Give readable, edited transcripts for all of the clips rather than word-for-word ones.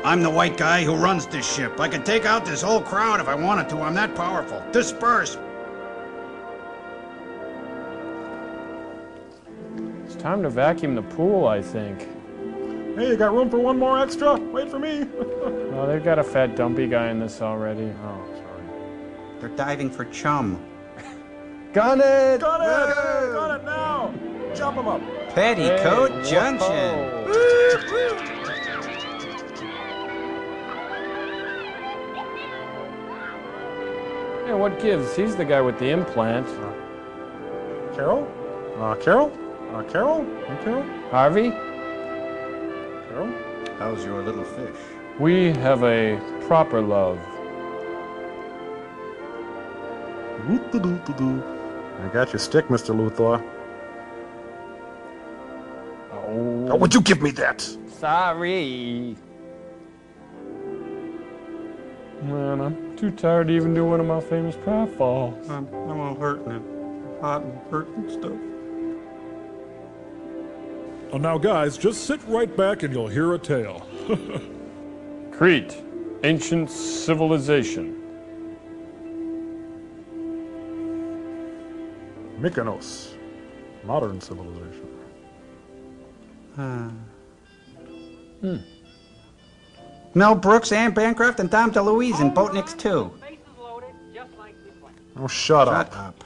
I'm the white guy who runs this ship. I could take out this whole crowd if I wanted to. I'm that powerful. Disperse! It's time to vacuum the pool, I think. Hey, you got room for one more extra? Wait for me. Well, they've got a fat dumpy guy in this already. Oh, sorry. They're diving for chum. Gun it! Got it! Hey, got it now! Jump him up. Petticoat Hey, Junction. Yeah, what gives? He's the guy with the implant. Carol? Carol? Carol? Hey, Carol? Harvey, Carol? How's your little fish? we have a proper love. Woo-doo-doo-doo-doo. I got your stick, Mr. Luthor. Oh, Would you give me that? sorry. Man, I'm too tired to even do one of my famous pratfalls. I'm all hurting and hot and hurting stuff. Oh, now, guys, just sit right back and you'll hear a tale. Crete, ancient civilization. Mykonos, modern civilization. Mel Brooks, Anne Bancroft, and Tom DeLuise in Boatniks 2. Oh, shut up. Shut up.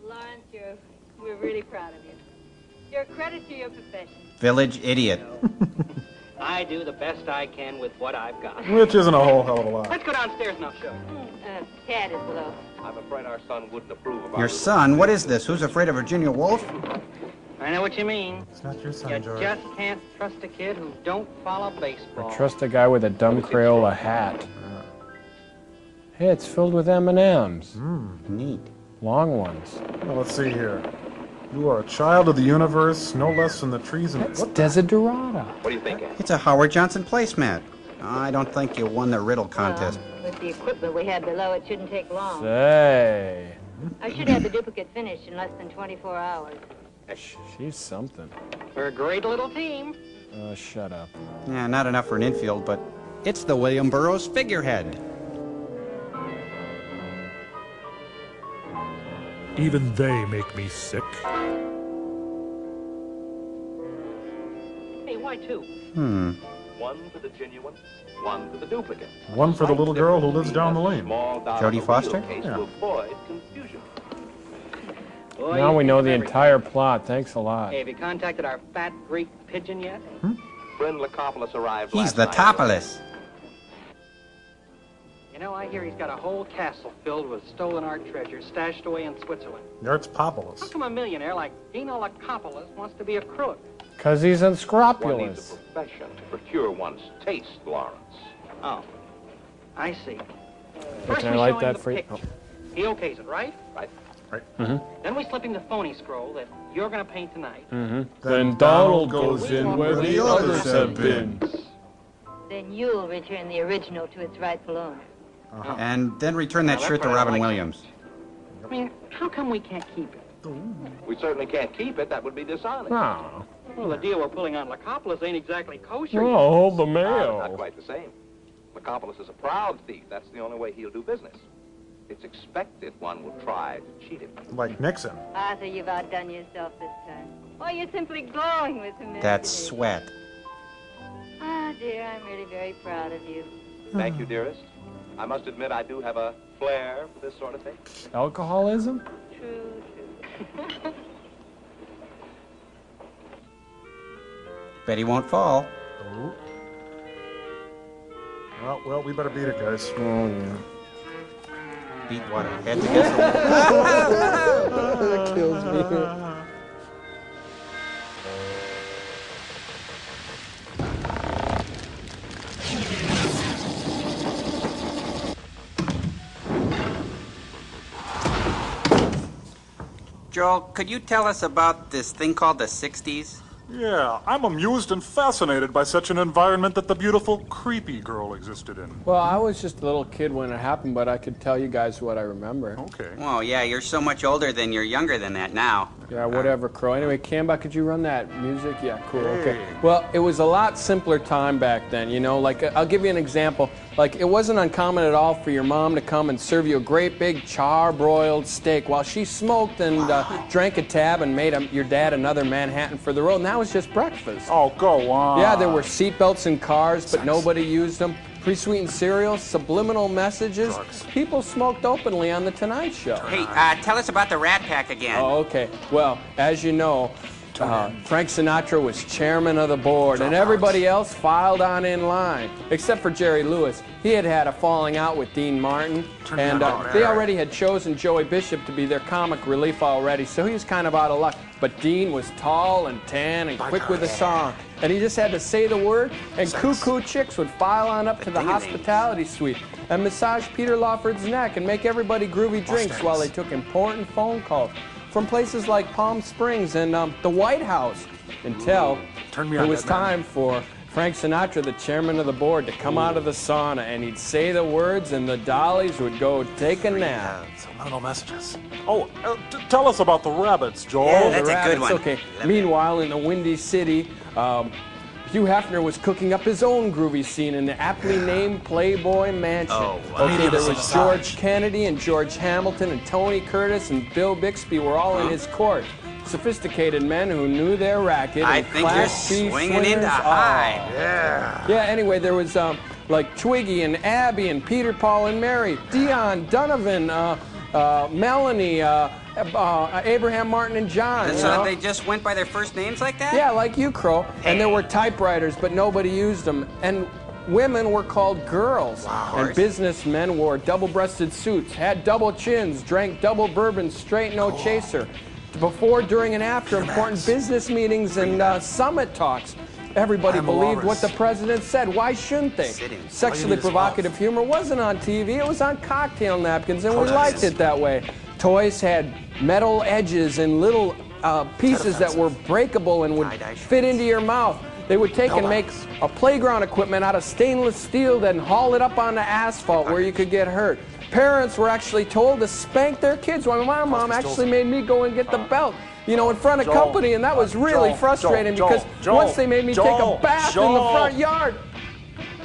Lawrence, we're really proud of you. You're a credit to your profession. Village idiot. I do the best I can with what I've got. Which isn't a whole hell of a lot. Let's go downstairs and I'll show you. Ted is below. I'm afraid our son wouldn't approve of our Your son? What is this? Who's afraid of Virginia Woolf? I know what you mean. It's not your son, You George. just can't trust a kid who don't follow baseball. Trust a guy with a dumb Crayola hat. Hey, it's filled with M&Ms. Neat. Long ones. Well, let's see here. You are a child of the universe, no less than the trees and... It's Desiderata. What do you think, Ann? It's a Howard Johnson placemat. I don't think you won the riddle contest. With the equipment we had below, it shouldn't take long. Say, I should have the duplicate finished in less than 24 hours. she's something. We're a great little team. Shut up. Yeah, not enough for an infield, but it's the William Burroughs figurehead. Even they make me sick. Hey, why two? One for the genuine, one for the duplicate. One for the little girl who lives down the lane. Jodie Foster? To avoid confusion. Boy, Now you we know think the of everything. entire plot. Thanks a lot. Hey, have you contacted our fat Greek pigeon yet? Friend Lacopoulos arrived He's last the night. Topolis. You know, I hear he's got a whole castle filled with stolen art treasures stashed away in Switzerland. There's How Populus. come a millionaire like Dino Lacopoulos wants to be a crook? Because he's One needs unscrupulous. a profession to procure one's taste, Lawrence. Oh, I see. Can First I we light show him that the for you? picture. He okays it, right? Right? Then we slip him the phony scroll that you're going to paint tonight. Then Donald goes in where the others have been. Then you'll return the original to its rightful owner. And then return that Well, shirt to that's what I Robin like. Williams. I mean, how come we can't keep it? We certainly can't keep it. That would be dishonest. Oh, Well, the deal we're pulling on Lacopoulos ain't exactly kosher. oh, hold the Not mail. quite the same. Lacopoulos is a proud thief. That's the only way he'll do business. It's expected one will try to cheat him. Like Nixon. Arthur, you've outdone yourself this time. Oh, you're simply glowing with imagination. That sweat. Ah, dear, I'm really very proud of you. Thank you, dearest. I must admit I do have a flair for this sort of thing. Alcoholism? True, true. Bet he won't fall. Well, we better beat it, guys. Oh, yeah. Beat what? Head to guess. That kills me. Joel, could you tell us about this thing called the 60s? Yeah, I'm amused and fascinated by such an environment that the beautiful, creepy girl existed in. Well, I was just a little kid when it happened, but I could tell you guys what I remember. Okay. Well, yeah, you're so much older than you're younger than that now. Yeah, whatever, Crow. Anyway, Camba, could you run that music? Yeah, cool, okay. Hey. Well, it was a lot simpler time back then, you know? Like, I'll give you an example. Like, it wasn't uncommon at all for your mom to come and serve you a great big char-broiled steak while she smoked and drank a tab and made your dad another Manhattan for the road, and that was just breakfast. Oh, go on. Yeah, there were seatbelts in cars, but nobody used them. Pre-sweetened cereal, subliminal messages. Drugs. People smoked openly on The Tonight Show. Hey, tell us about the Rat Pack again. Oh, okay. Well, as you know, Frank Sinatra was chairman of the board, and everybody else filed on in line, except for Jerry Lewis. He had had a falling out with Dean Martin, and they already had chosen Joey Bishop to be their comic relief already, so he was kind of out of luck. But Dean was tall and tan and quick with a song, and he just had to say the word, and cuckoo chicks would file on up to the hospitality suite and massage Peter Lawford's neck and make everybody groovy drinks while they took important phone calls from places like Palm Springs and the White House, until it was time for Frank Sinatra, the chairman of the board, to come out of the sauna, and he'd say the words and the dollies would go take a nap. Subliminal messages. Oh, tell us about the rabbits, Joel. Yeah, that's a good one. Okay. Meanwhile, in the Windy City, Hugh Hefner was cooking up his own groovy scene in the aptly named Playboy Mansion. Oh, wow. Okay, there was George Kennedy and George Hamilton and Tony Curtis and Bill Bixby were all in his court. Sophisticated men who knew their racket. I and think you're Class B swinging into swingers. high. Yeah. Yeah, anyway, there was like Twiggy and Abby and Peter, Paul and Mary, Dion, Donovan, Melanie, Abraham, Martin, and John. So they just went by their first names like that? Yeah, like you, Crow. And there were typewriters, but nobody used them. And women were called girls. Wow. And businessmen wore double-breasted suits, had double chins, drank double bourbon, straight no chaser. Before, during, and after important business meetings and summit talks, everybody believed what the president said. Why shouldn't they? Sexually provocative humor wasn't on TV. It was on cocktail napkins, and we liked it that way. Toys had metal edges and little pieces that were breakable and would fit into your mouth. They would take and make a playground equipment out of stainless steel, then haul it up onto asphalt where you could get hurt. Parents were actually told to spank their kids. Well, my mom actually made me go and get the belt, you know, in front of company, and that was really frustrating because once they made me take a bath in the front yard.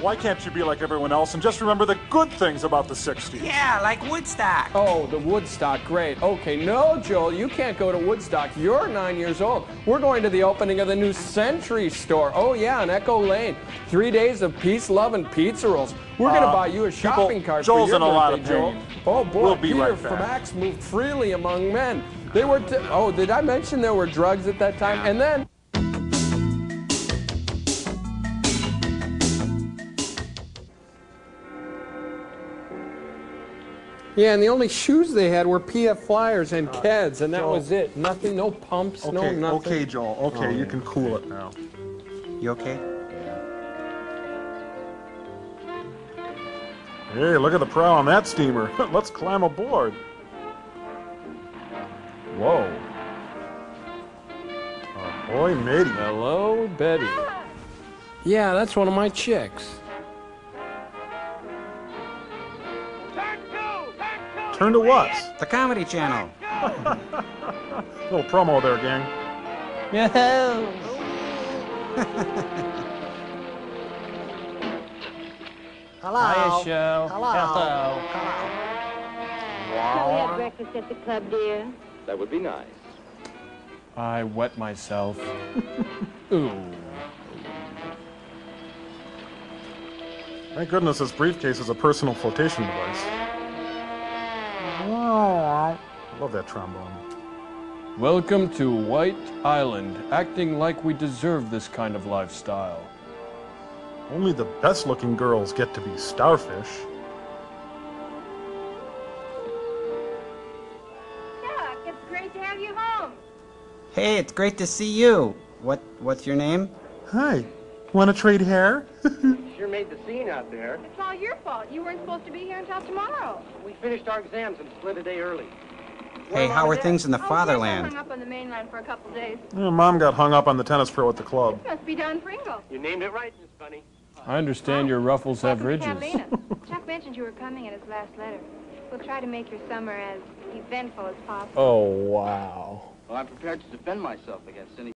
Why can't you be like everyone else and just remember the good things about the 60s? Yeah, like Woodstock. Oh, the Woodstock, great. Okay, no, Joel, you can't go to Woodstock. You're 9 years old. We're going to the opening of the new Century store. Oh, yeah, on Echo Lane. 3 days of peace, love, and pizza rolls. We're going to buy you a shopping cart Joel's for your in a lot of birthday, Joel. pain. Oh, boy, We'll be Peter right from back. Axe moved freely among men. They were, oh, did I mention there were drugs at that time? And then... Yeah, and the only shoes they had were PF Flyers and Keds, and that was it. Nothing, no pumps, no nothing. Okay, Joel. Okay, you can cool it now. You okay? Hey, look at the prow on that steamer. Let's climb aboard. Whoa. Ahoy, matey. Hello, Betty. Yeah, that's one of my chicks. Turn to what? The Comedy Channel. Little promo there, gang. Hello. Hiya, show. Hello. Shall we have breakfast at the club, dear? That would be nice. I wet myself. Ooh. Thank goodness this briefcase is a personal flotation device. Love that trombone. Welcome to White Island, acting like we deserve this kind of lifestyle. Only the best-looking girls get to be starfish. Chuck, it's great to have you home. Hey, it's great to see you. What's your name? Hi. Want to trade hair? Sure made the scene out there. It's all your fault. You weren't supposed to be here until tomorrow. We finished our exams and split a day early. Hey, how are things in the Oh, fatherland? hung up on the mainland for a couple days. Yeah, Mom got hung up on the tennis pro at the club. Must be Don Pringle. You named it right, Miss Bunny. I understand your ruffles have ridges. Catalina. Chuck mentioned you were coming in his last letter. We'll try to make your summer as eventful as possible. Oh, wow. Well, I'm prepared to defend myself against any